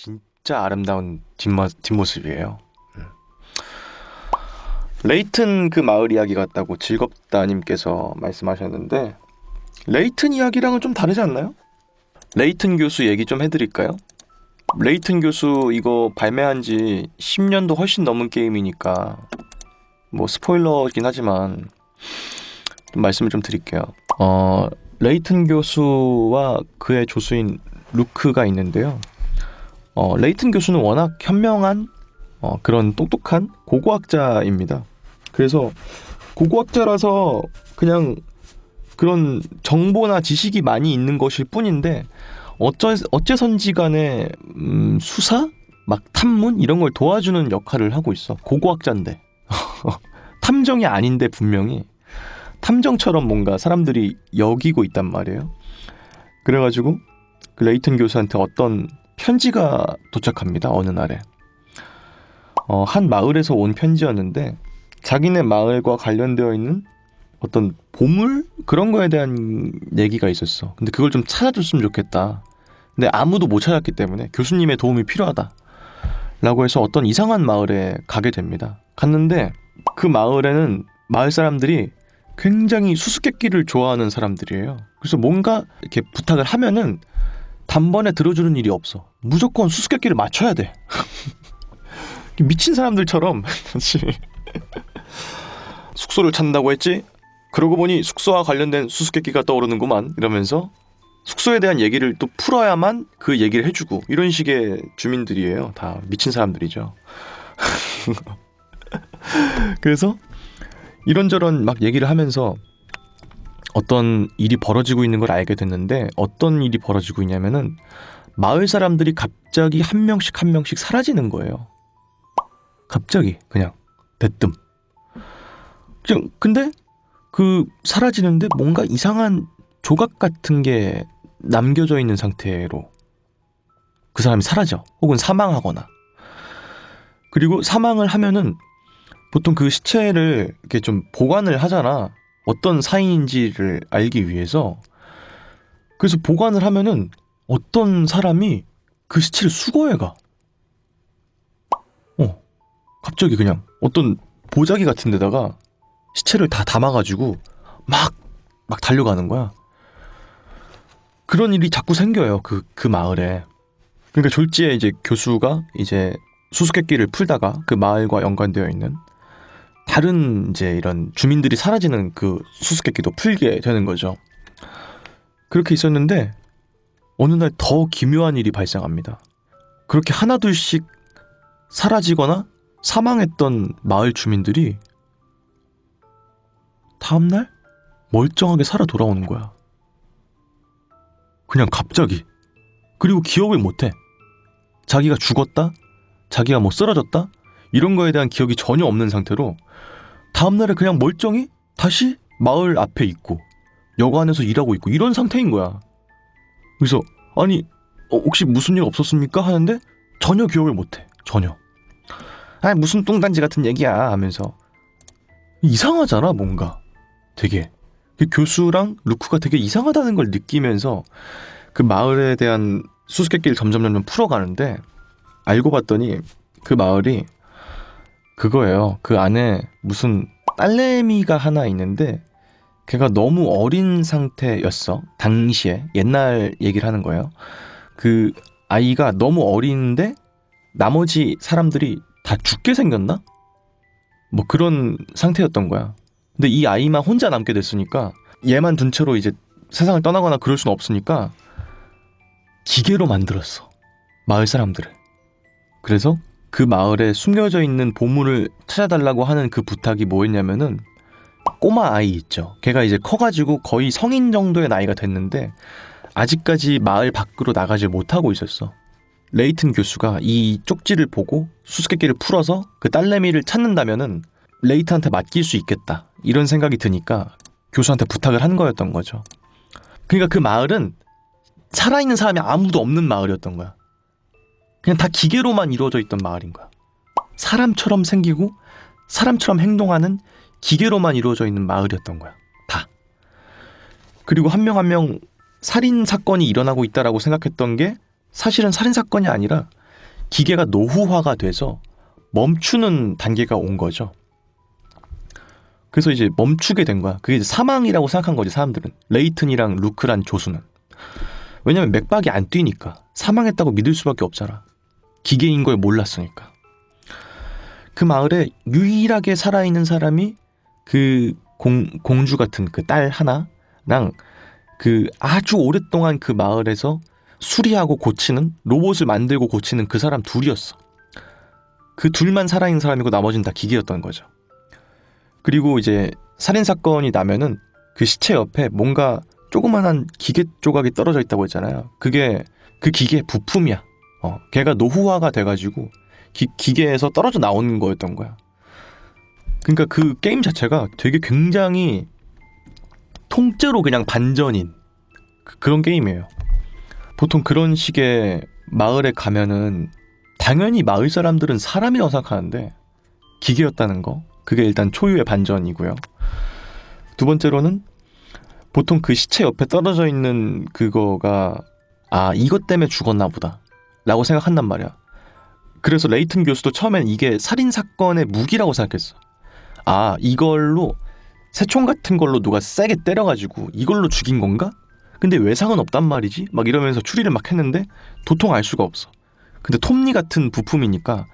진짜 아름다운 뒷모습이에요. 레이튼 그 마을 이야기 같다고 즐겁다님께서 말씀하셨는데, 레이튼 이야기랑은 좀 다르지 않나요? 레이튼 교수 얘기 좀 해드릴까요? 레이튼 교수 이거 발매한 지 10년도 훨씬 넘은 게임이니까 뭐 스포일러긴 하지만 좀 말씀을 좀 드릴게요. 레이튼 교수와 그의 조수인 루크가 있는데요. 레이튼 교수는 워낙 현명한 그런 똑똑한 고고학자입니다. 그래서 고고학자라서 그냥 그런 정보나 지식이 많이 있는 것일 뿐인데 어째선지 간에 수사? 막 탐문? 이런 걸 도와주는 역할을 하고 있어. 고고학자인데. 탐정이 아닌데 분명히 탐정처럼 뭔가 사람들이 여기고 있단 말이에요. 그래가지고 그 레이튼 교수한테 어떤 편지가 도착합니다. 어느 날에. 한 마을에서 온 편지였는데 자기네 마을과 관련되어 있는 어떤 보물? 그런 거에 대한 얘기가 있었어. 근데 그걸 좀 찾아줬으면 좋겠다. 근데 아무도 못 찾았기 때문에 교수님의 도움이 필요하다. 라고 해서 어떤 이상한 마을에 가게 됩니다. 갔는데 그 마을에는 마을 사람들이 굉장히 수수께끼를 좋아하는 사람들이에요. 그래서 뭔가 이렇게 부탁을 하면은 단번에 들어주는 일이 없어. 무조건 수수께끼를 맞춰야 돼. 미친 사람들처럼 숙소를 찾는다고 했지? 그러고 보니 숙소와 관련된 수수께끼가 떠오르는구만 이러면서 숙소에 대한 얘기를 또 풀어야만 그 얘기를 해주고 이런 식의 주민들이에요. 다 미친 사람들이죠. 그래서 이런저런 막 얘기를 하면서 어떤 일이 벌어지고 있는 걸 알게 됐는데 어떤 일이 벌어지고 있냐면은 마을 사람들이 갑자기 한 명씩 사라지는 거예요. 갑자기 그냥 대뜸. 근데 그 사라지는데 뭔가 이상한 조각 같은 게 남겨져 있는 상태로 그 사람이 사라져. 혹은 사망하거나. 그리고 사망을 하면은 보통 그 시체를 이렇게 좀 보관을 하잖아. 어떤 사인인지를 알기 위해서. 그래서 보관을 하면은 어떤 사람이 그 시체를 수거해 가. 갑자기 그냥 어떤 보자기 같은 데다가 시체를 다 담아가지고 막 달려가는 거야. 그런 일이 자꾸 생겨요. 그 마을에. 그러니까 졸지에 이제 교수가 이제 수수께끼를 풀다가 그 마을과 연관되어 있는 다른 이제 이런 주민들이 사라지는 그 수수께끼도 풀게 되는 거죠. 그렇게 있었는데 어느 날 더 기묘한 일이 발생합니다. 그렇게 하나둘씩 사라지거나 사망했던 마을 주민들이 다음날 멀쩡하게 살아 돌아오는 거야. 그냥 갑자기. 그리고 기억을 못해. 자기가 죽었다? 자기가 뭐 쓰러졌다? 이런 거에 대한 기억이 전혀 없는 상태로 다음날에 그냥 멀쩡히 다시 마을 앞에 있고 여관에서 일하고 있고 이런 상태인 거야. 그래서 아니 혹시 무슨 일 없었습니까? 하는데 전혀 기억을 못해. 전혀. 아니 무슨 뚱딴지 같은 얘기야 하면서 이상하잖아 뭔가. 되게 그 교수랑 루크가 되게 이상하다는 걸 느끼면서 그 마을에 대한 수수께끼를 점점 풀어가는데 알고 봤더니 그 마을이 그거예요. 그 안에 무슨 딸내미가 하나 있는데 걔가 너무 어린 상태였어. 당시에 옛날 얘기를 하는 거예요. 그 아이가 너무 어린데 나머지 사람들이 다 죽게 생겼나? 뭐 그런 상태였던 거야. 근데 이 아이만 혼자 남게 됐으니까 얘만 둔 채로 이제 세상을 떠나거나 그럴 순 없으니까 기계로 만들었어. 마을 사람들을. 그래서 그 마을에 숨겨져 있는 보물을 찾아달라고 하는 그 부탁이 뭐였냐면은 꼬마 아이 있죠. 걔가 이제 커가지고 거의 성인 정도의 나이가 됐는데 아직까지 마을 밖으로 나가지 못하고 있었어. 레이튼 교수가 이 쪽지를 보고 수수께끼를 풀어서 그 딸내미를 찾는다면은 레이튼한테 맡길 수 있겠다. 이런 생각이 드니까 교수한테 부탁을 한 거였던 거죠. 그러니까 그 마을은 살아있는 사람이 아무도 없는 마을이었던 거야. 그냥 다 기계로만 이루어져 있던 마을인 거야. 사람처럼 생기고 사람처럼 행동하는 기계로만 이루어져 있는 마을이었던 거야. 다. 그리고 한 명 한 명 살인 사건이 일어나고 있다라고 생각했던 게 사실은 살인 사건이 아니라 기계가 노후화가 돼서 멈추는 단계가 온 거죠. 그래서 이제 멈추게 된 거야. 그게 이제 사망이라고 생각한 거지, 사람들은. 레이튼이랑 루크란 조수는. 왜냐면 맥박이 안 뛰니까. 사망했다고 믿을 수밖에 없잖아. 기계인 걸 몰랐으니까. 그 마을에 유일하게 살아있는 사람이 그 공주 같은 그 딸 하나랑 그 아주 오랫동안 그 마을에서 수리하고 고치는, 로봇을 만들고 고치는 그 사람 둘이었어. 그 둘만 살아있는 사람이고 나머지는 다 기계였던 거죠. 그리고 이제 살인사건이 나면은 그 시체 옆에 뭔가 조그만한 기계 조각이 떨어져 있다고 했잖아요. 그게 그 기계의 부품이야. 걔가 노후화가 돼가지고 기계에서 떨어져 나오는 거였던 거야. 그러니까 그 게임 자체가 되게 굉장히 통째로 그냥 반전인 그런 게임이에요. 보통 그런 식의 마을에 가면은 당연히 마을 사람들은 사람이라고 생각하는데 기계였다는 거, 그게 일단 초유의 반전이고요. 두 번째로는 보통 그 시체 옆에 떨어져 있는 그거가 이것 때문에 죽었나 보다 라고 생각한단 말이야. 그래서 레이튼 교수도 처음엔 이게 살인사건의 무기라고 생각했어. 이걸로 새총 같은 걸로 누가 세게 때려가지고 이걸로 죽인 건가? 근데 외상은 없단 말이지? 막 이러면서 추리를 막 했는데 도통 알 수가 없어. 근데 톱니 같은 부품이니까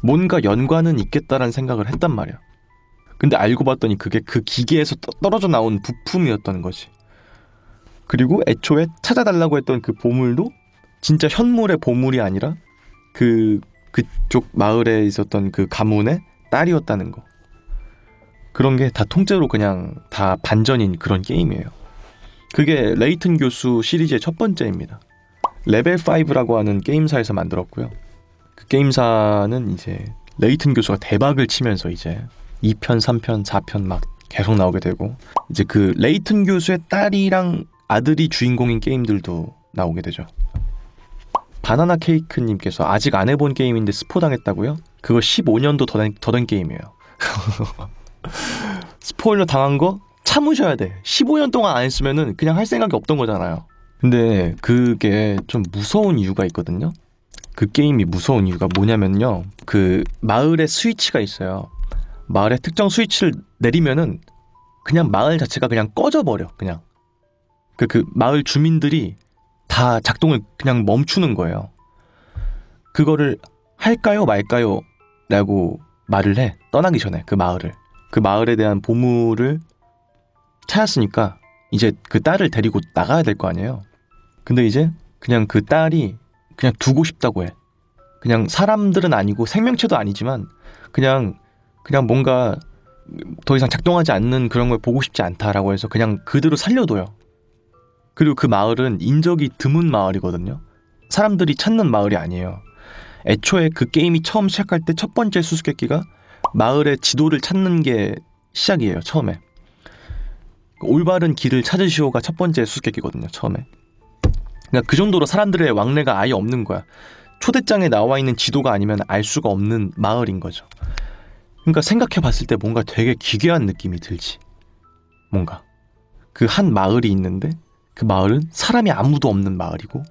뭔가 연관은 있겠다라는 생각을 했단 말이야. 근데 알고 봤더니 그게 그 기계에서 떨어져 나온 부품이었던 거지. 그리고 애초에 찾아달라고 했던 그 보물도 진짜 현물의 보물이 아니라 그쪽 마을에 있었던 그 가문의 딸이었다는 거. 그런 게 다 통째로 그냥 다 반전인 그런 게임이에요. 그게 레이튼 교수 시리즈의 첫 번째입니다. 레벨 5라고 하는 게임사에서 만들었고요. 그 게임사는 이제 레이튼 교수가 대박을 치면서 이제 2편, 3편, 4편 막 계속 나오게 되고, 이제 그 레이튼 교수의 딸이랑 아들이 주인공인 게임들도 나오게 되죠. 바나나 케이크님께서 아직 안 해본 게임인데 스포당했다고요? 그거 15년도 더 된 게임이에요. 스포일러 당한 거 참으셔야 돼. 15년 동안 안 했으면은 그냥 할 생각이 없던 거잖아요. 근데 그게 좀 무서운 이유가 있거든요. 그 게임이 무서운 이유가 뭐냐면요, 그 마을에 스위치가 있어요. 마을에 특정 스위치를 내리면은 그냥 마을 자체가 그냥 꺼져버려. 그냥 그 마을 주민들이 다 작동을 그냥 멈추는 거예요. 그거를 할까요 말까요 라고 말을 해. 떠나기 전에 그 마을에 대한 보물을 찾았으니까 이제 그 딸을 데리고 나가야 될 거 아니에요. 근데 이제 그냥 그 딸이 그냥 두고 싶다고 해. 그냥 사람들은 아니고 생명체도 아니지만 그냥 뭔가 더 이상 작동하지 않는 그런 걸 보고 싶지 않다라고 해서 그냥 그대로 살려둬요. 그리고 그 마을은 인적이 드문 마을이거든요. 사람들이 찾는 마을이 아니에요. 애초에 그 게임이 처음 시작할 때 첫 번째 수수께끼가 마을의 지도를 찾는 게 시작이에요. 처음에 올바른 길을 찾으시오가 첫 번째 수수께끼거든요. 처음에. 그러니까 그 정도로 사람들의 왕래가 아예 없는 거야. 초대장에 나와 있는 지도가 아니면 알 수가 없는 마을인 거죠. 그러니까 생각해 봤을 때 뭔가 되게 기괴한 느낌이 들지. 뭔가 그 한 마을이 있는데 그 마을은 사람이 아무도 없는 마을이고,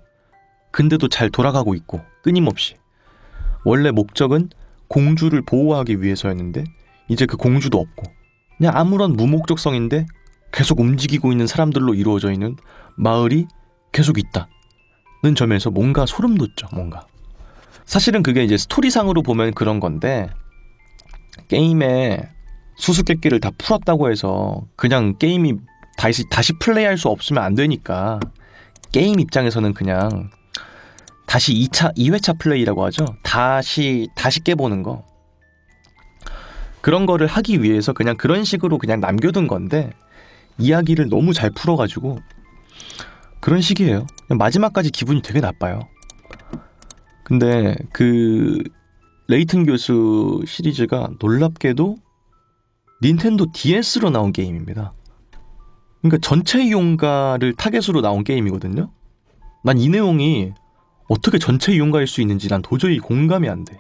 근데도 잘 돌아가고 있고 끊임없이. 원래 목적은 공주를 보호하기 위해서였는데 이제 그 공주도 없고 그냥 아무런 무목적성인데 계속 움직이고 있는 사람들로 이루어져 있는 마을이 계속 있다는 점에서 뭔가 소름 돋죠. 뭔가 사실은 그게 이제 스토리상으로 보면 그런 건데, 게임에 수수께끼를 다 풀었다고 해서 그냥 게임이 다시 플레이할 수 없으면 안 되니까 게임 입장에서는 그냥 다시 2회차 플레이라고 하죠. 다시 깨보는 거. 그런 거를 하기 위해서 그냥 그런 식으로 그냥 남겨둔 건데, 이야기를 너무 잘 풀어가지고 그런 식이에요. 마지막까지 기분이 되게 나빠요. 근데 그 레이튼 교수 시리즈가 놀랍게도 닌텐도 DS로 나온 게임입니다. 그러니까 전체 이용가를 타겟으로 나온 게임이거든요. 난 이 내용이 어떻게 전체 이용가일 수 있는지 난 도저히 공감이 안 돼.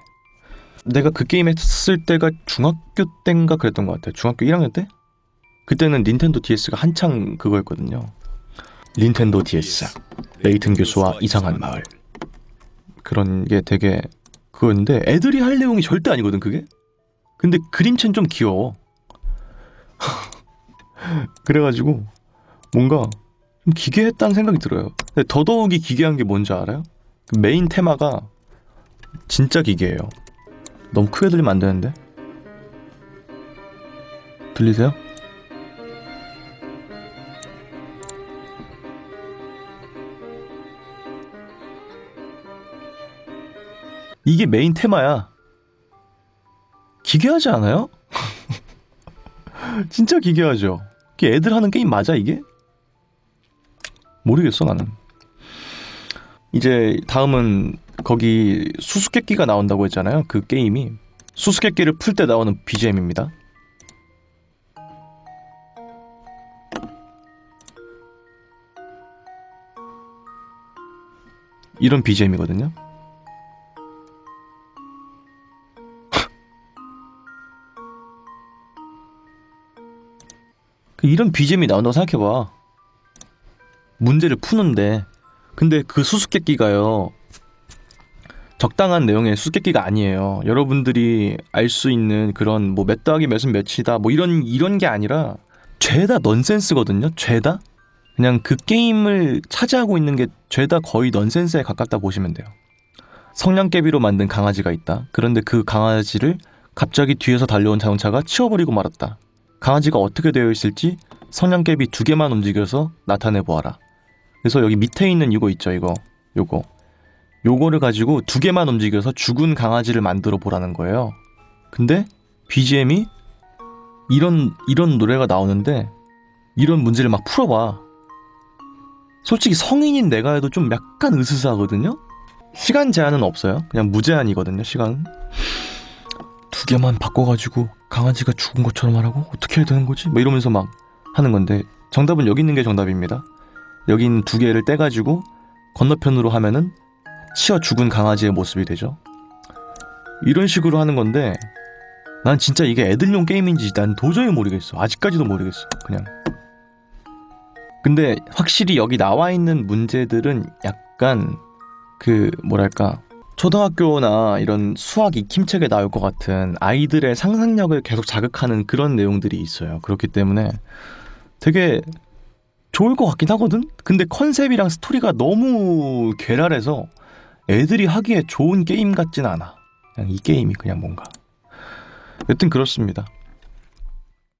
내가 그 게임 했을 때가 중학교 때인가 그랬던 것 같아요. 중학교 1학년 때? 그때는 닌텐도 DS가 한창 그거였거든요. 닌텐도 DS, 레이튼 교수와 이상한 마을. 그런 게 되게 그거였는데 애들이 할 내용이 절대 아니거든 그게. 근데 그림체는 좀 귀여워. 그래가지고 뭔가 좀 기괴했다는 생각이 들어요. 근데 더더욱이 기괴한 게 뭔지 알아요? 그 메인 테마가 진짜 기괴해요. 너무 크게 들리면 안 되는데. 들리세요? 이게 메인 테마야. 기괴하지 않아요? 진짜 기괴하죠. 이게 애들 하는 게임 맞아 이게? 모르겠어 나는. 이제 다음은 거기 수수께끼가 나온다고 했잖아요. 그 게임이 수수께끼를 풀 때 나오는 BGM입니다. 이런 BGM이거든요. 이런 BGM이 나온다고 생각해봐. 문제를 푸는데 근데 그 수수께끼가요 적당한 내용의 수수께끼가 아니에요. 여러분들이 알 수 있는 그런 뭐 몇 더하기 몇은 몇이다 뭐 이런 게 아니라 죄다 넌센스거든요. 죄다 그냥 그 게임을 차지하고 있는 게 죄다 거의 넌센스에 가깝다 보시면 돼요. 성냥개비로 만든 강아지가 있다. 그런데 그 강아지를 갑자기 뒤에서 달려온 자동차가 치워버리고 말았다. 강아지가 어떻게 되어 있을지 성냥개비 2개만 움직여서 나타내 보아라. 그래서 여기 밑에 있는 이거 있죠. 요거를 가지고 2개만 움직여서 죽은 강아지를 만들어 보라는 거예요. 근데 BGM이 이런 노래가 나오는데 이런 문제를 막 풀어봐. 솔직히 성인인 내가 해도 좀 약간 으스스하거든요. 시간 제한은 없어요. 그냥 무제한이거든요. 시간은 2개만 바꿔가지고 강아지가 죽은 것처럼 하라고? 어떻게 해야 되는 거지? 뭐 이러면서 막 하는 건데 정답은 여기 있는 게 정답입니다. 여기 있는 2개를 떼가지고 건너편으로 하면은 치어 죽은 강아지의 모습이 되죠. 이런 식으로 하는 건데 난 진짜 이게 애들용 게임인지 난 도저히 모르겠어. 아직까지도 모르겠어. 그냥. 근데 확실히 여기 나와 있는 문제들은 약간 그 뭐랄까 초등학교나 이런 수학 익힘책에 나올 것 같은 아이들의 상상력을 계속 자극하는 그런 내용들이 있어요. 그렇기 때문에 되게 좋을 것 같긴 하거든? 근데 컨셉이랑 스토리가 너무 괴랄해서 애들이 하기에 좋은 게임 같진 않아. 그냥 이 게임이 그냥 뭔가 여튼 그렇습니다.